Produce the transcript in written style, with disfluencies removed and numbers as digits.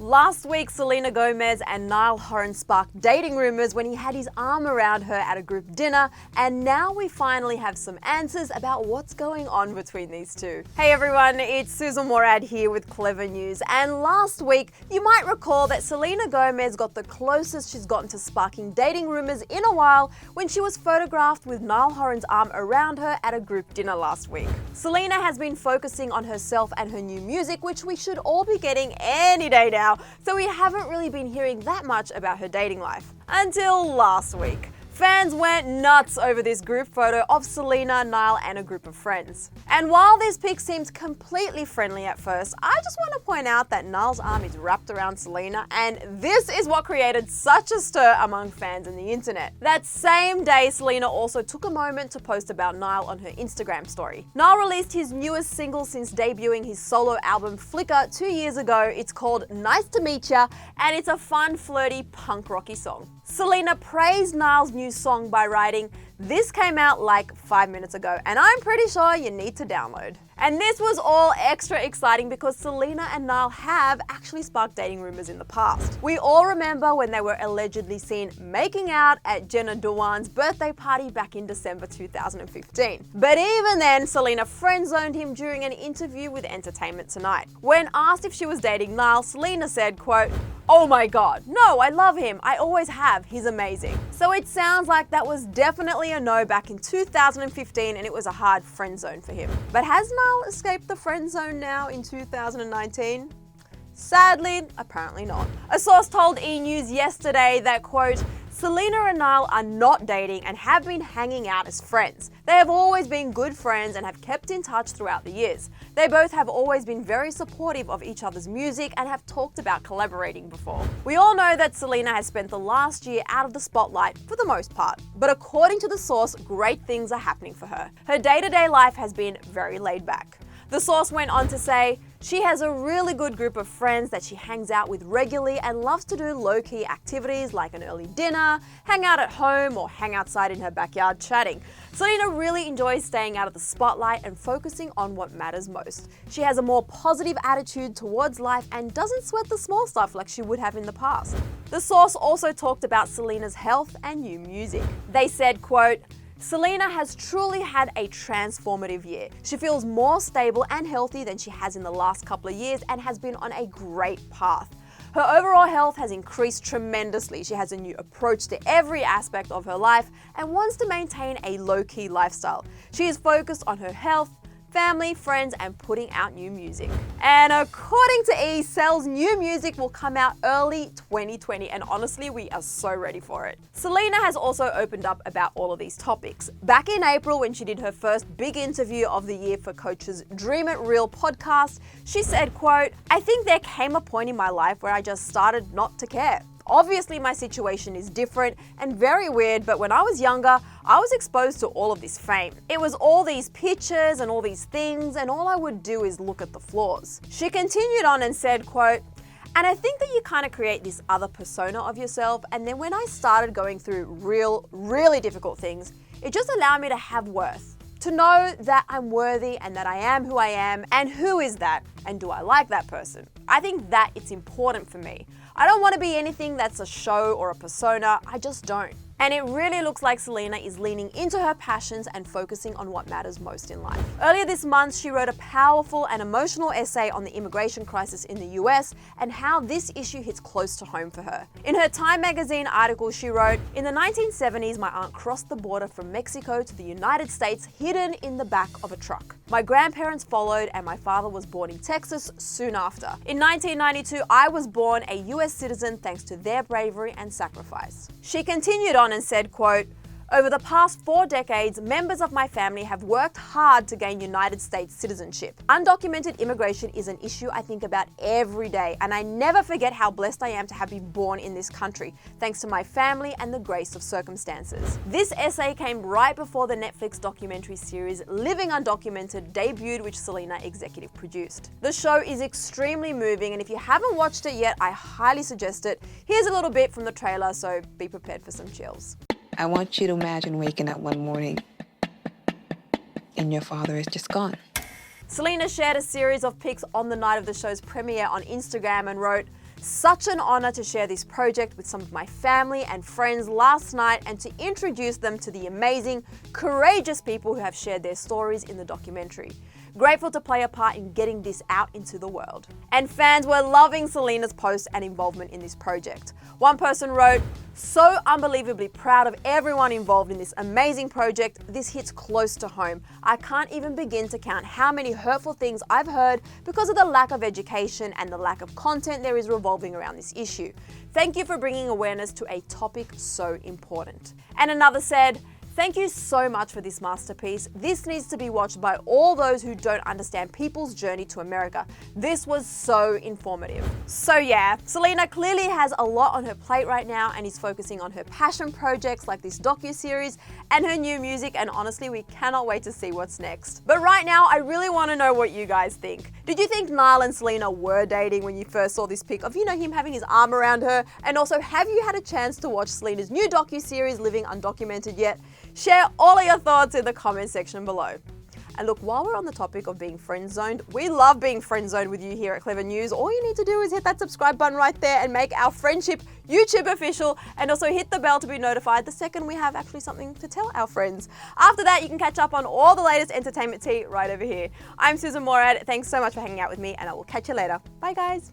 Last week, Selena Gomez and Niall Horan sparked dating rumors when he had his arm around her at a group dinner, and now we finally have some answers about what's going on between these two. Hey everyone, it's Susan Morad here with Clevver News, and last week, you might recall that Selena Gomez got the closest she's gotten to sparking dating rumors in a while when she was photographed with Niall Horan's arm around her at a group dinner last week. Selena has been focusing on herself and her new music, which we should all be getting any day now, so we haven't really been hearing that much about her dating life. Until last week. Fans went nuts over this group photo of Selena, Niall, and a group of friends. And while this pic seems completely friendly at first, I just want to point out that Niall's arm is wrapped around Selena, and this is what created such a stir among fans on the internet. That same day, Selena also took a moment to post about Niall on her Instagram story. Niall released his newest single since debuting his solo album Flicker 2 years ago. It's called Nice to Meet Ya, and it's a fun, flirty, punk rocky song. Selena praised Niall's new song by writing, "This came out like 5 minutes ago, and I'm pretty sure you need to download." And this was all extra exciting because Selena and Niall have actually sparked dating rumors in the past. We all remember when they were allegedly seen making out at Jenna Dewan's birthday party back in December 2015. But even then, Selena friend-zoned him during an interview with Entertainment Tonight. When asked if she was dating Niall, Selena said, quote, "Oh my god, no, I love him. I always have. He's amazing." So it sounds like that was definitely a no back in 2015, and it was a hard friend zone for him. But has Niall escaped the friend zone now in 2019? Sadly, apparently not. A source told E! News yesterday that, quote, "Selena and Niall are not dating and have been hanging out as friends. They have always been good friends and have kept in touch throughout the years. They both have always been very supportive of each other's music and have talked about collaborating before." We all know that Selena has spent the last year out of the spotlight for the most part, but according to the source, great things are happening for her. Her day-to-day life has been very laid back. The source went on to say, "She has a really good group of friends that she hangs out with regularly and loves to do low-key activities like an early dinner, hang out at home, or hang outside in her backyard chatting. Selena really enjoys staying out of the spotlight and focusing on what matters most. She has a more positive attitude towards life and doesn't sweat the small stuff like she would have in the past." The source also talked about Selena's health and new music. They said, quote, "Selena has truly had a transformative year. She feels more stable and healthy than she has in the last couple of years and has been on a great path. Her overall health has increased tremendously. She has a new approach to every aspect of her life and wants to maintain a low-key lifestyle. She is focused on her health, family, friends, and putting out new music." And according to E! Sel's new music will come out early 2020, and honestly, we are so ready for it. Selena has also opened up about all of these topics. Back in April, when she did her first big interview of the year for Coach's Dream It Real podcast, she said, quote, "I think there came a point in my life where I just started not to care. Obviously, my situation is different and very weird, but when I was younger, I was exposed to all of this fame. It was all these pictures and all these things, and all I would do is look at the flaws." She continued on and said, quote, "And I think that you kind of create this other persona of yourself, and then when I started going through really difficult things, it just allowed me to have worth. To know that I'm worthy and that I am who I am, and who is that, and do I like that person? I think that it's important for me. I don't want to be anything that's a show or a persona, I just don't." And it really looks like Selena is leaning into her passions and focusing on what matters most in life. Earlier this month, she wrote a powerful and emotional essay on the immigration crisis in the US and how this issue hits close to home for her. In her Time magazine article, she wrote, "In the 1970s, my aunt crossed the border from Mexico to the United States hidden in the back of a truck. My grandparents followed, and my father was born in Texas soon after. In 1992, I was born a US citizen thanks to their bravery and sacrifice." She continued on and said, quote, "Over the past 4 decades, members of my family have worked hard to gain United States citizenship. Undocumented immigration is an issue I think about every day, and I never forget how blessed I am to have been born in this country, thanks to my family and the grace of circumstances." This essay came right before the Netflix documentary series Living Undocumented debuted, which Selena executive produced. The show is extremely moving, and if you haven't watched it yet, I highly suggest it. Here's a little bit from the trailer, so be prepared for some chills. I want you to imagine waking up one morning and your father is just gone. Selena shared a series of pics on the night of the show's premiere on Instagram and wrote, Such an honor to share this project with some of my family and friends last night and to introduce them to the amazing, courageous people who have shared their stories in the documentary. Grateful to play a part in getting this out into the world. And fans were loving Selena's post and involvement in this project. One person wrote, "So unbelievably proud of everyone involved in this amazing project. This hits close to home. I can't even begin to count how many hurtful things I've heard because of the lack of education and the lack of content there is revolving around this issue. Thank you for bringing awareness to a topic so important." And another said, "Thank you so much for this masterpiece. This needs to be watched by all those who don't understand people's journey to America. This was so informative." So yeah, Selena clearly has a lot on her plate right now and is focusing on her passion projects like this docuseries and her new music, and honestly, we cannot wait to see what's next. But right now, I really want to know what you guys think. Did you think Niall and Selena were dating when you first saw this pic of, him having his arm around her? And also, have you had a chance to watch Selena's new docuseries, Living Undocumented, yet? Share all of your thoughts in the comment section below. And look, while we're on the topic of being friend-zoned, we love being friend-zoned with you here at Clevver News. All you need to do is hit that subscribe button right there and make our friendship YouTube official, and also hit the bell to be notified the second we have actually something to tell our friends. After that, you can catch up on all the latest entertainment tea right over here. I'm Susan Morad. Thanks so much for hanging out with me, and I will catch you later. Bye, guys.